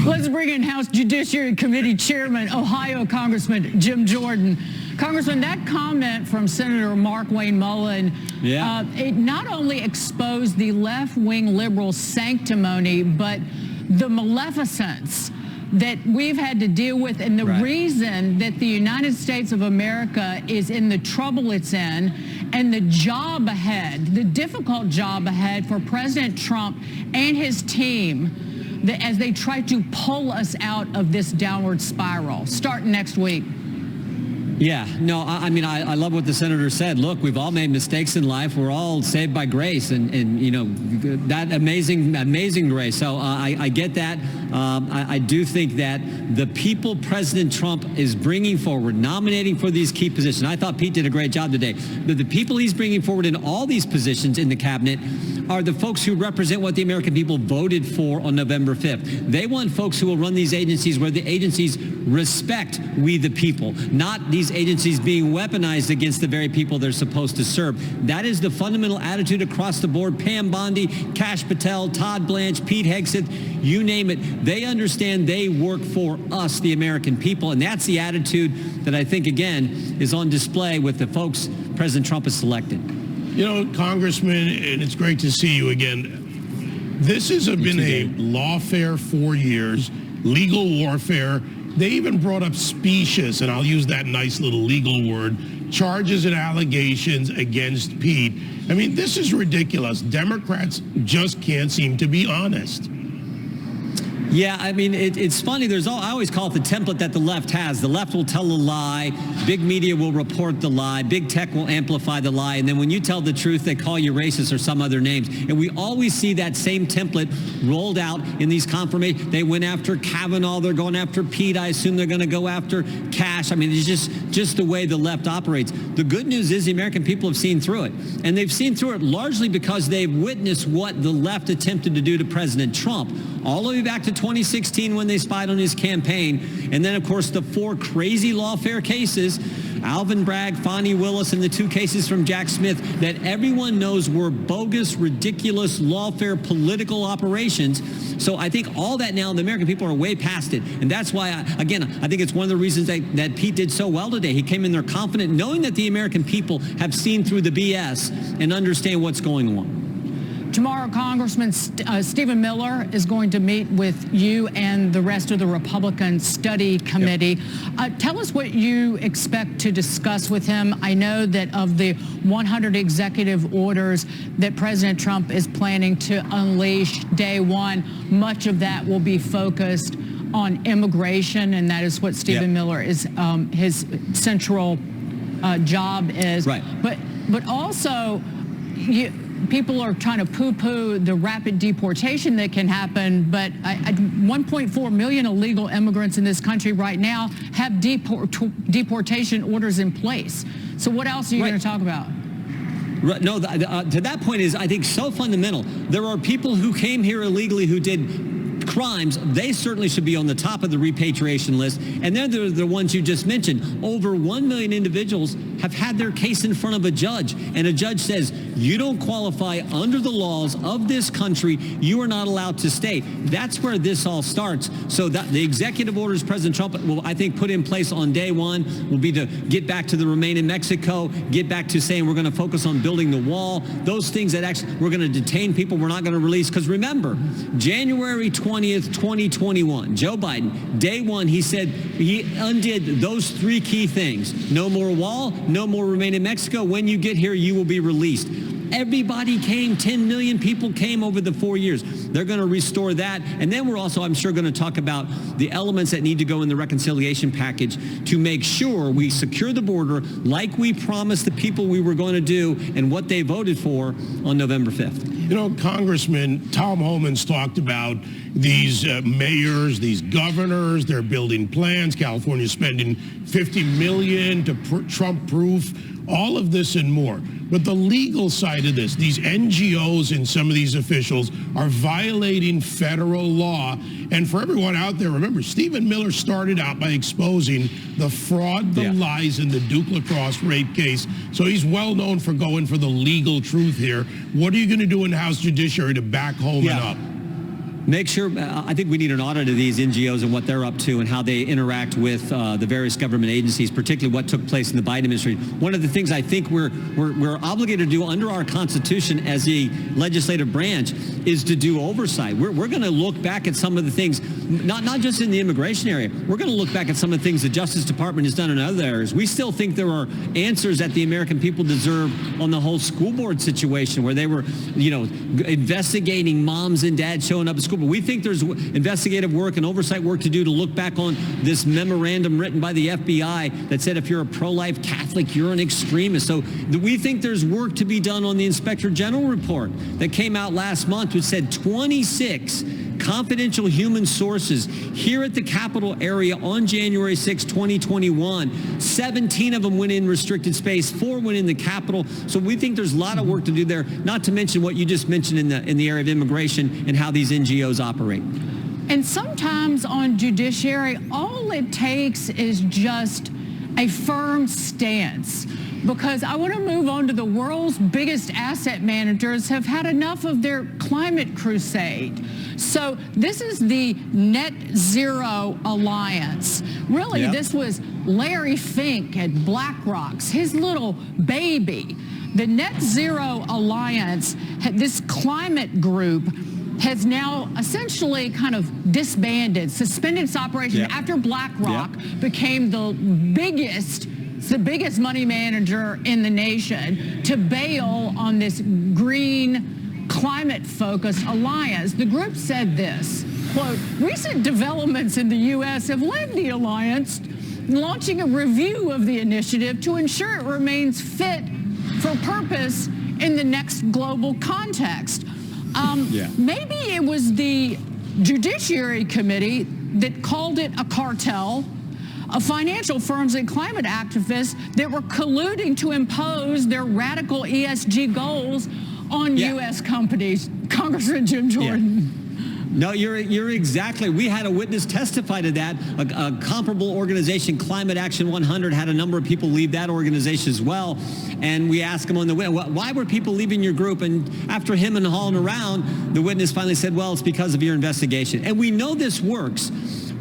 Let's bring in House Judiciary Committee Chairman, Ohio Congressman Jim Jordan. Congressman, that comment from Senator Mark Wayne Mullen, it not only exposed the left-wing liberal sanctimony, but the maleficence that we've had to deal with, and the reason that the United States of America is in the trouble it's in, and the job ahead, the difficult job ahead for President Trump and his team as they try to pull us out of this downward spiral starting next week. Yeah, no, I mean, I love what the senator said. Look, we've all made mistakes in life. We're all saved by grace, and you know, that amazing grace. So I get that. I do think that the people President Trump is bringing forward, nominating for these key positions, I thought Pete did a great job today. The people he's bringing forward in all these positions in the cabinet are the folks who represent what the American people voted for on November 5th. They want folks who will run these agencies where the agencies respect we the people, not these agencies being weaponized against the very people they're supposed to serve. That is the fundamental attitude across the board. Pam Bondi, Kash Patel, Todd Blanche, Pete Hegseth, you name it. They understand they work for us, the American people, and that's the attitude that I think, again, is on display with the folks President Trump has selected. You know, Congressman, and it's great to see you again. This has been a lawfare for years, legal warfare. They even brought up specious, and I'll use that nice little legal word, charges and allegations against Pete. I mean, this is ridiculous. Democrats just can't seem to be honest. Yeah, I mean, it's funny. I always call it the template that the left has. The left will tell a lie. Big media will report the lie. Big tech will amplify the lie. And then when you tell the truth, they call you racist or some other names. And we always see that same template rolled out in these confirmations. They went after Kavanaugh. They're going after Pete. I assume they're going to go after Kash. I mean, it's just the way the left operates. The good news is the American people have seen through it. And they've seen through it largely because they've witnessed what the left attempted to do to President Trump. All the way back to 2016 when they spied on his campaign. And then, of course, the 4 crazy lawfare cases, Alvin Bragg, Fonnie Willis, and the 2 cases from Jack Smith that everyone knows were bogus, ridiculous, lawfare political operations. So I think all that now, the American people are way past it. And that's why, I think it's one of the reasons that Pete did so well today. He came in there confident, knowing that the American people have seen through the BS and understand what's going on. Tomorrow, Congressman Stephen Miller is going to meet with you and the rest of the Republican Study Committee. Tell us what you expect to discuss with him. I know that of the 100 executive orders that President Trump is planning to unleash day one, much of that will be focused on immigration, and that is what Stephen Miller is, his central job is. Right. But also, people are trying to poo-poo the rapid deportation that can happen, but 1.4 million illegal immigrants in this country right now have deportation orders in place. So what else are you going to talk about? No, to that point is, I think, so fundamental. There are people who came here illegally who did crimes. They certainly should be on the top of the repatriation list. And they're the ones you just mentioned. Over 1 million individuals have had their case in front of a judge. And a judge says, you don't qualify under the laws of this country. You are not allowed to stay. That's where this all starts. So that the executive orders President Trump will, I think, put in place on day one will be to get back to the Remain in Mexico, get back to saying we're going to focus on building the wall. Those things that actually we're going to detain people, we're not going to release. Because remember, January 20th, 2021, Joe Biden, day one, he said he undid those 3 key things. No more wall, no more Remain in Mexico. When you get here, you will be released. Everybody came. 10 million people came over the 4 years. They're going to restore that. And then we're also, I'm sure, going to talk about the elements that need to go in the reconciliation package to make sure we secure the border like we promised the people we were going to do and what they voted for on November 5th. You know, Congressman, Tom Homan's talked about these mayors, these governors, they're building plans. California's spending $50 million to Trump-proof, all of this and more. But the legal side of this, these NGOs and some of these officials are violating federal law. And for everyone out there, remember, Stephen Miller started out by exposing the fraud, the lies in the Duke lacrosse rape case. So he's well known for going for the legal truth here. What are you going to do in the House Judiciary to back Homan up? Make sure, I think we need an audit of these NGOs and what they're up to and how they interact with the various government agencies, particularly what took place in the Biden administration. One of the things I think we're obligated to do under our Constitution as a legislative branch is to do oversight. We're going to look back at some of the things, not just in the immigration area. We're going to look back at some of the things the Justice Department has done in other areas. We still think there are answers that the American people deserve on the whole school board situation where they were, investigating moms and dads showing up at school. But we think there's investigative work and oversight work to do to look back on this memorandum written by the FBI that said if you're a pro-life Catholic, you're an extremist. So we think there's work to be done on the Inspector General report that came out last month, which said 26 confidential human sources here at the Capitol area on January 6, 2021. 17 of them went in restricted space, 4 went in the Capitol. So we think there's a lot of work to do there, not to mention what you just mentioned in the area of immigration and how these NGOs operate. And sometimes on judiciary, all it takes is just a firm stance. Because I want to move on to the world's biggest asset managers have had enough of their climate crusade. So this is the Net Zero Alliance. Really, This was Larry Fink at BlackRock's, his little baby. The Net Zero Alliance, this climate group, has now essentially kind of disbanded, suspended its operation after BlackRock became the biggest money manager in the nation to bail on this green climate-focused alliance. The group said this, quote, recent developments in the U.S. have led the alliance launching a review of the initiative to ensure it remains fit for purpose in the next global context. Maybe it was the Judiciary Committee that called it a cartel of financial firms and climate activists that were colluding to impose their radical ESG goals on U.S. companies. Congressman Jim Jordan. No, you're exactly. We had a witness testify to that. A comparable organization, Climate Action 100, had a number of people leave that organization as well. And we asked him on the witness, why were people leaving your group? And after him and hauling around, the witness finally said, well, it's because of your investigation. And we know this works.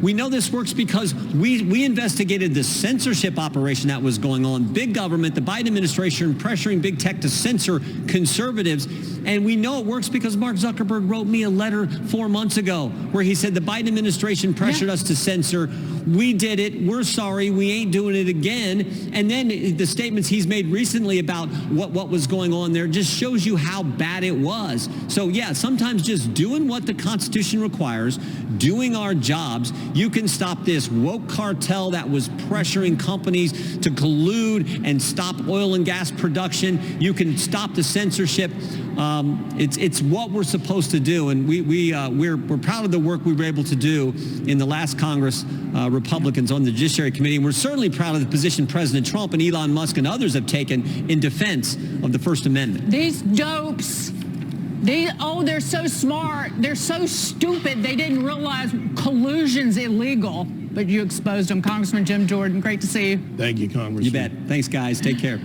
We know this works because we investigated the censorship operation that was going on. Big government, the Biden administration pressuring big tech to censor conservatives. And we know it works because Mark Zuckerberg wrote me a letter 4 months ago where he said the Biden administration pressured us to censor. We did it. We're sorry. We ain't doing it again. And then the statements he's made recently about what was going on there just shows you how bad it was. So yeah, sometimes just doing what the Constitution requires, doing our jobs, you can stop this woke cartel that was pressuring companies to collude and stop oil and gas production. You can stop the censorship. It's what we're supposed to do, and we're proud of the work we were able to do in the last Congress, Republicans on the Judiciary Committee, and we're certainly proud of the position President Trump and Elon Musk and others have taken in defense of the First Amendment. These dopes. They're so smart. They're so stupid. They didn't realize collusion's illegal. But you exposed them. Congressman Jim Jordan, great to see you. Thank you, Congressman. You bet. Thanks, guys. Take care.